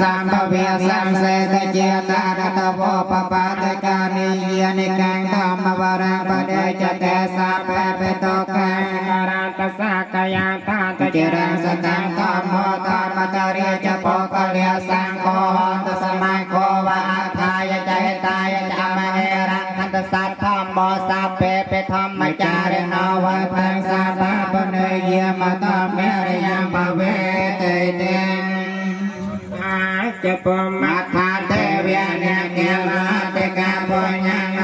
สัมภเวสังเสตเจตารัตโวปปาตกานิยนิกังธรรมวรังปเดจเตสัพเพเปโตกังการันตสักยังตาตเจรังสตังธรรมโมธรรมตริยจะโปกเลียสังโฆตสมัยโควะอาทายใจตายจามเหรังคันตสัตธรรมโมสัพเพเปธรรมจาริโนวัตังสัพพะปเนยมะตเมริยังภเวเตเตจะปมัทธาเทวียเนเกมาเตกาปุญญังโน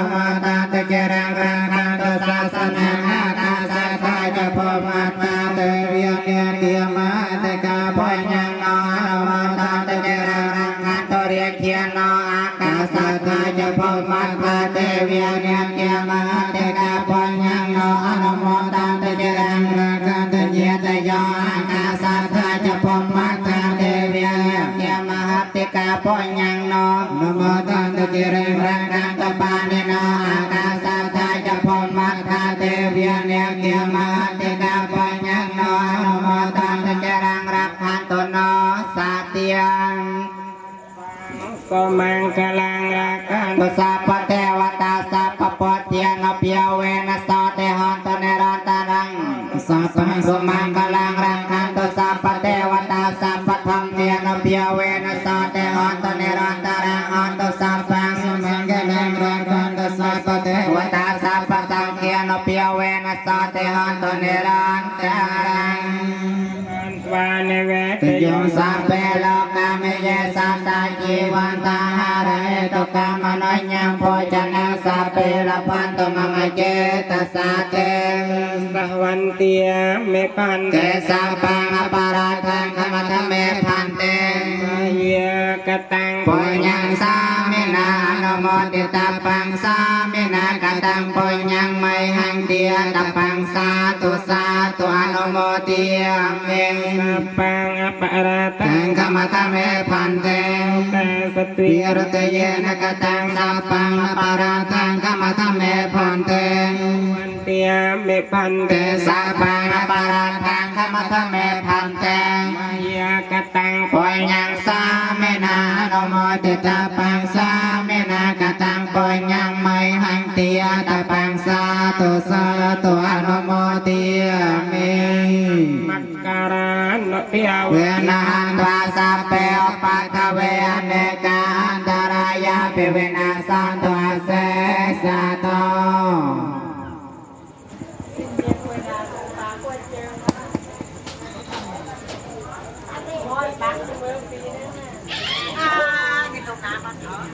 โมตตะเจรังรังคันตุศาสนานาตาสัทธาจะปมัทธาเทวียเนเกมาเตกาปุญญังโนโมตตะเจรังรังคันตุเรียเขียนโนอากาสัทธาจะปมัทธาเทวียเนเกมาเตกาปุญญังโนโมตตะเจรังรังคันตุเยตโยอากาสัทธาจะปมัทธาเทวียเนมหาติกาปุญญังโนนโมตันตเจริญรังคันตปานิโนอากาสัทธาจะพมัทธาเทวียเนเกียมหาติกาปุญญังโนนโมตันตเจริญรักขันตุโนสัตยังสมังคลังรักขันตุสัพพเทวตาสัพพปเทียนเปียวเวนัสเตหันตเนรันตรังสัพพังสมังคลังรักขันตุสัพพเทวตาสัพพธรรมเทียนเปียวเวนัสเตหันตเนรันตรังหันตุสัพพังสมังคลังรักขันตุสัพพเทวตาสัพพสังเทียนเปียวเวนัสเตหันตเนรันตรังวานิเวทโยสัพเพโลกามิเยสัตตาจีวันตาหาเรตุกามโนยังโภชนะสัพเพละพันตุมมเจตสาเตสวันเตียเมพันเตสัพพังอปาราทังขมัทเมพันเตเยกตังปุญญังสามินาโนโมติตาปังสามินากตังปุญญังไมหังเตียตปังสาตุอนุโมติยามิสัพพังอปาราทังขมัทเมพันเตสติรตเยนะกตังสัพพังอปาราทังขมัทเมพันเตวันเตียเมพันเตสัพพังอปาราทังขมัทเมพันเตมายากตังปุญญังสามินาโนโมติตาปัง